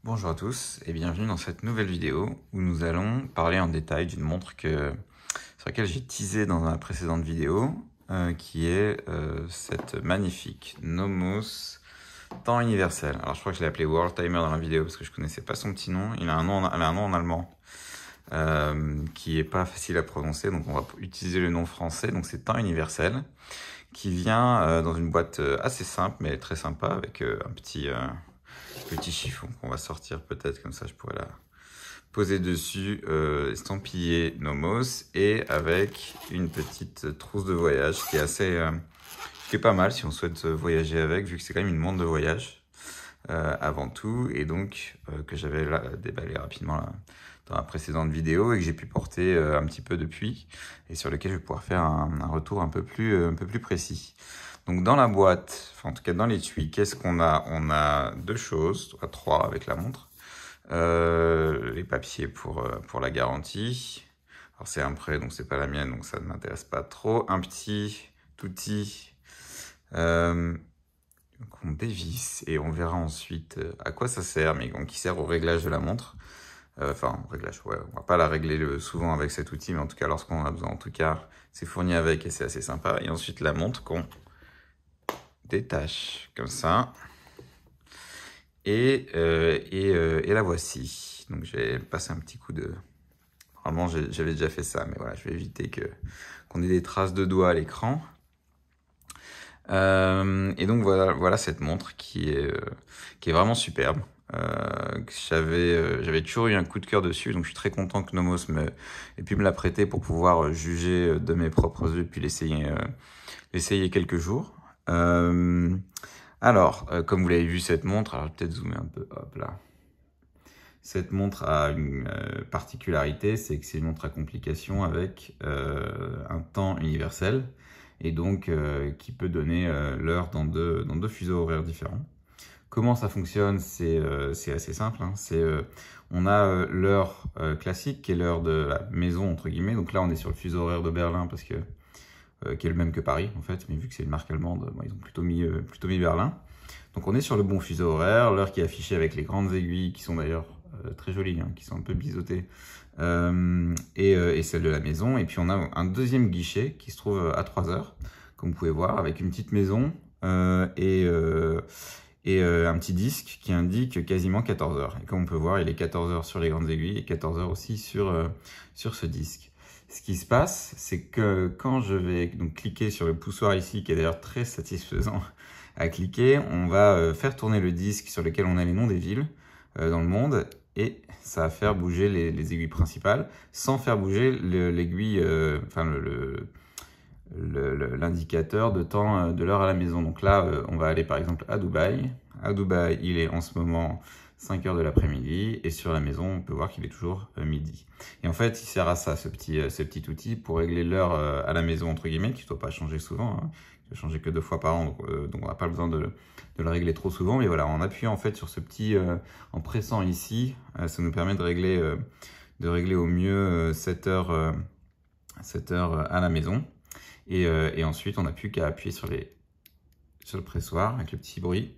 Bonjour à tous et bienvenue dans cette nouvelle vidéo où nous allons parler en détail d'une montre sur laquelle j'ai teasé dans ma précédente vidéo, qui est cette magnifique Nomos Temps Universel. Alors je crois que je l'ai appelé World Timer dans la vidéo parce que je connaissais pas son petit nom. Elle a un nom en allemand qui est pas facile à prononcer, donc on va utiliser le nom français. Donc c'est Temps Universel qui vient dans une boîte assez simple mais très sympa avec un petit chiffon qu'on va sortir peut-être, comme ça je pourrais la poser dessus, estampillé Nomos, et avec une petite trousse de voyage qui est pas mal si on souhaite voyager avec, vu que c'est quand même une montre de voyage avant tout, et donc que j'avais déballé rapidement dans la précédente vidéo et que j'ai pu porter un petit peu depuis, et sur lequel je vais pouvoir faire un retour un peu plus précis. Donc dans la boîte, enfin en tout cas dans l'étui, qu'est-ce qu'on a? On a deux choses, trois avec la montre. Les papiers pour la garantie. Alors c'est un prêt, donc c'est pas la mienne, donc ça ne m'intéresse pas trop. Un petit outil qu'on dévisse et on verra ensuite à quoi ça sert, mais qui sert au réglage de la montre. Enfin, réglage, ouais, on va pas la régler souvent avec cet outil, mais en tout cas lorsqu'on en a besoin, en tout cas c'est fourni avec et c'est assez sympa. Et ensuite la montre qu'on détache comme ça, et la voici. Donc je vais passer un petit coup de... Normalement j'avais déjà fait ça, mais voilà, je vais éviter qu'on ait des traces de doigts à l'écran. Et donc voilà cette montre qui est vraiment superbe. J'avais toujours eu un coup de cœur dessus, donc je suis très content que Nomos ait pu me la prêter pour pouvoir juger de mes propres yeux, puis l'essayer quelques jours. Alors, comme vous l'avez vu, cette montre, alors je vais peut-être zoomer un peu, hop là. Cette montre a une particularité, c'est que c'est une montre à complication avec un temps universel, et donc qui peut donner l'heure dans deux fuseaux horaires différents. Comment ça fonctionne? C'est assez simple, hein. On a l'heure classique, qui est l'heure de la maison, entre guillemets. Donc là, on est sur le fuseau horaire de Berlin, parce que qui est le même que Paris en fait, mais vu que c'est une marque allemande, bon, ils ont plutôt mis Berlin. Donc on est sur le bon fuseau horaire, l'heure qui est affichée avec les grandes aiguilles, qui sont d'ailleurs très jolies, hein, qui sont un peu biseautées, et celle de la maison. Et puis on a un deuxième guichet qui se trouve à 3 heures, comme vous pouvez voir, avec une petite maison et un petit disque qui indique quasiment 14 heures. Et comme on peut voir, il est 14 heures sur les grandes aiguilles et 14 heures aussi sur ce disque. Ce qui se passe, c'est que quand je vais donc cliquer sur le poussoir ici, qui est d'ailleurs très satisfaisant à cliquer, on va faire tourner le disque sur lequel on a les noms des villes dans le monde, et ça va faire bouger les aiguilles principales sans faire bouger l'aiguille, enfin l'indicateur de temps de l'heure à la maison. Donc là, on va aller par exemple à Dubaï. À Dubaï, il est en ce moment 5 heures de l'après-midi, et sur la maison, on peut voir qu'il est toujours midi. Et en fait, il sert à ça, ce petit outil, pour régler l'heure à la maison, entre guillemets, qui ne doit pas changer souvent, hein. Il ne doit changer que 2 fois par an, donc on n'a pas besoin de le régler trop souvent. Mais voilà, en appuyant en fait sur ce petit, en pressant ici, ça nous permet de régler au mieux 7 heures à la maison. Et ensuite, on n'a plus qu'à appuyer sur le pressoir avec le petit bruit,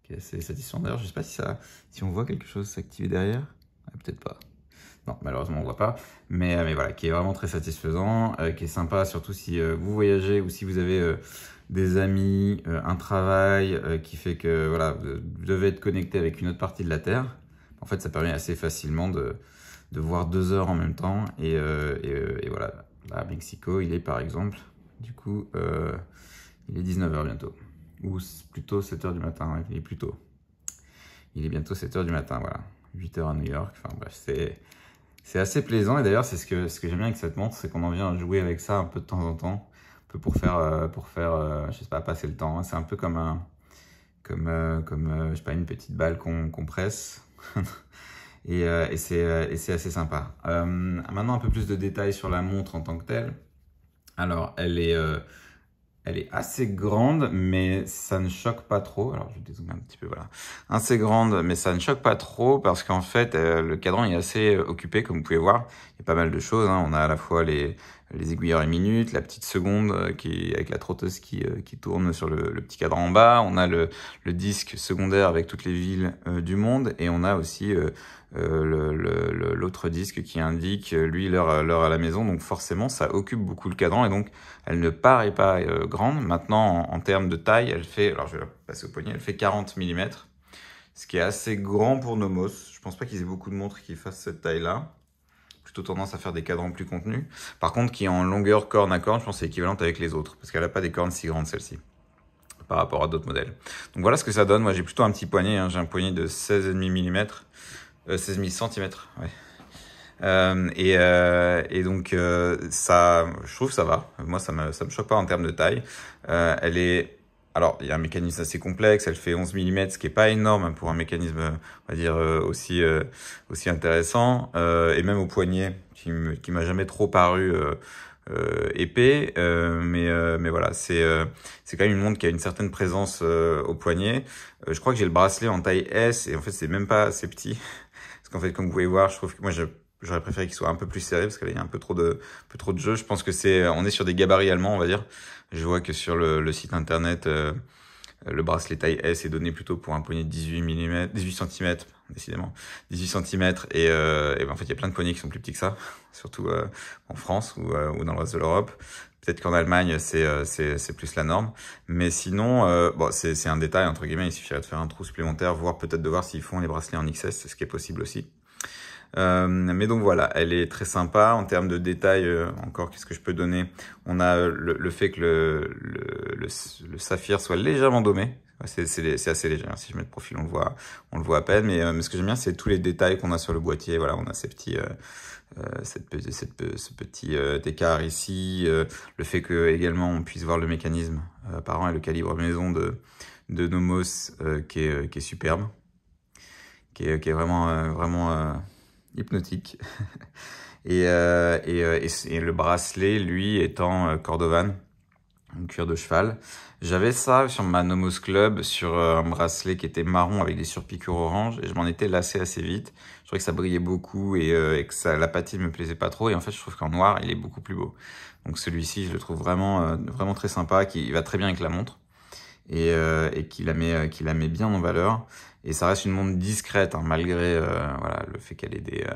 qui est assez satisfaisant. D'ailleurs, je ne sais pas si on voit quelque chose s'activer derrière. Ah, peut-être pas. Non, malheureusement, on ne voit pas. Mais voilà, qui est vraiment très satisfaisant, qui est sympa, surtout si vous voyagez ou si vous avez des amis, un travail qui fait que voilà, vous devez être connecté avec une autre partie de la Terre. En fait, ça permet assez facilement de voir 2 heures en même temps. Et voilà, là, à Mexico, il est par exemple, du coup, il est 19 heures bientôt. Ou plutôt 7 heures du matin, ouais, il est plus tôt. Il est bientôt 7 heures du matin, voilà. 8 heures à New York, enfin bref, c'est assez plaisant. Et d'ailleurs, c'est ce que j'aime bien avec cette montre, c'est qu'on en vient à jouer avec ça un peu de temps en temps, un peu pour faire je sais pas, passer le temps, hein. C'est un peu comme je sais pas, une petite balle qu'on presse. Et c'est assez sympa. Maintenant, un peu plus de détails sur la montre en tant que telle. Alors, elle est assez grande, mais ça ne choque pas trop. Alors, je vais dézoomer un petit peu, voilà. Assez grande, mais ça ne choque pas trop parce qu'en fait, le cadran est assez occupé, comme vous pouvez voir. Il y a pas mal de choses, hein. On a à la fois les aiguilleurs et minutes, la petite seconde avec la trotteuse qui tourne sur le petit cadran en bas. On a le disque secondaire avec toutes les villes du monde, et on a aussi l'autre disque qui indique lui l'heure à la maison. Donc forcément ça occupe beaucoup le cadran, et donc elle ne paraît pas grande. Maintenant en termes de taille, elle fait, alors je vais la passer au poignet, elle fait 40 mm, ce qui est assez grand pour Nomos. Je pense pas qu'ils aient beaucoup de montres qui fassent cette taille là, plutôt tendance à faire des cadrans plus contenus. Par contre, qui est en longueur corne à corne, je pense que c'est équivalente avec les autres, parce qu'elle n'a pas des cornes si grandes celle-ci, par rapport à d'autres modèles. Donc voilà ce que ça donne. Moi j'ai plutôt un petit poignet, hein. J'ai un poignet de 16,5 mm, 16,5 cm, ouais. Et donc ça, je trouve que ça va. Moi ça me choque pas en termes de taille. Elle est, alors il y a un mécanisme assez complexe. Elle fait 11 mm, ce qui est pas énorme pour un mécanisme, on va dire aussi intéressant. Et même au poignet, qui m'a jamais trop paru épais, mais voilà, c'est quand même une montre qui a une certaine présence au poignet. Je crois que j'ai le bracelet en taille S, et en fait c'est même pas assez petit, parce qu'en fait comme vous pouvez voir, je trouve que moi j'aurais préféré qu'il soit un peu plus serré, parce qu'il y a un peu trop de jeu. Je pense que on est sur des gabarits allemands, on va dire. Je vois que sur le site internet, le bracelet taille S est donné plutôt pour un poignet de 18 cm, décidément, 18 cm, et ben en fait il y a plein de poignets qui sont plus petits que ça, surtout en France ou dans le reste de l'Europe. Peut-être qu'en Allemagne c'est plus la norme, mais sinon bon, c'est un détail entre guillemets. Il suffirait de faire un trou supplémentaire, voire peut-être de voir s'ils font les bracelets en XS, ce qui est possible aussi. Mais donc voilà, elle est très sympa en termes de détails. Encore, qu'est-ce que je peux donner? On a le fait que le saphir soit légèrement domé. C'est assez léger, hein. Si je mets de profil, on le voit à peine. Mais ce que j'aime bien, c'est tous les détails qu'on a sur le boîtier. Voilà, on a ces petits, ce petit écart ici. Le fait que également on puisse voir le mécanisme apparent et le calibre maison de Nomos, qui est superbe, qui est vraiment hypnotique. Et le bracelet, lui, étant Cordovan, en cuir de cheval. J'avais ça sur ma Nomos Club, sur un bracelet qui était marron avec des surpiqûres orange, et je m'en étais lassé assez vite. Je trouvais que ça brillait beaucoup, et que la patine me plaisait pas trop, et en fait je trouve qu'en noir il est beaucoup plus beau. Donc celui-ci je le trouve vraiment très sympa, qui va très bien avec la montre, et qui la met bien en valeur. Et ça reste une montre discrète, hein, malgré voilà, le fait qu'elle ait des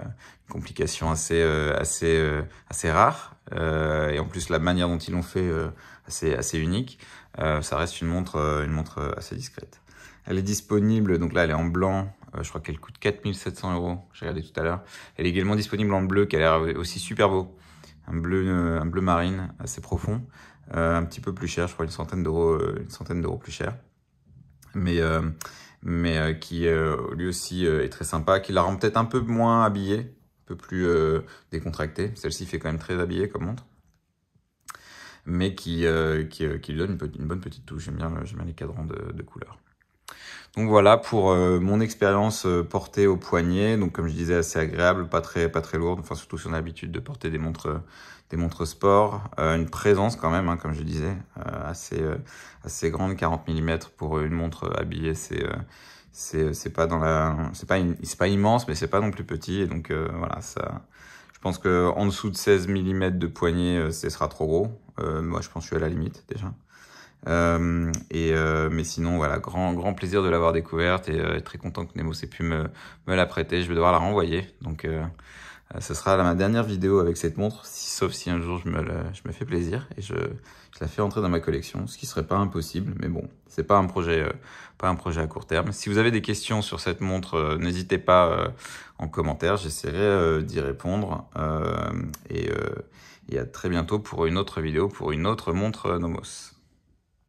complications assez rares, et en plus la manière dont ils l'ont fait assez unique. Ça reste une montre assez discrète. Elle est disponible, donc là elle est en blanc, je crois qu'elle coûte 4 700 €, j'ai regardé tout à l'heure. Elle est également disponible en bleu, qui a l'air aussi super beau, un bleu marine assez profond, un petit peu plus cher, je crois une centaine d'euros plus cher, mais qui lui aussi est très sympa, qui la rend peut-être un peu moins habillée, un peu plus décontractée. Celle-ci fait quand même très habillée comme montre, mais qui lui donne une bonne petite touche. J'aime bien les cadrans de couleur. Donc voilà pour mon expérience portée au poignet. Donc comme je disais, assez agréable, pas très lourde. Enfin surtout si on a l'habitude de porter des montres sport. Une présence quand même, hein, comme je disais, assez grande, 40 mm pour une montre habillée. C'est pas immense, mais c'est pas non plus petit. Et donc voilà, ça. Je pense que en dessous de 16 mm de poignet, ce sera trop gros. Moi, je pense que je suis à la limite déjà. Mais sinon, voilà, grand plaisir de l'avoir découverte, et très content que Nemos ait pu me la prêter. Je vais devoir la renvoyer. Donc, ce sera ma dernière vidéo avec cette montre, sauf si un jour je me fais plaisir et je la fais entrer dans ma collection, ce qui serait pas impossible, mais bon, c'est pas un projet à court terme. Si vous avez des questions sur cette montre, n'hésitez pas en commentaire, j'essaierai d'y répondre, et à très bientôt pour une autre vidéo, pour une autre montre Nomos.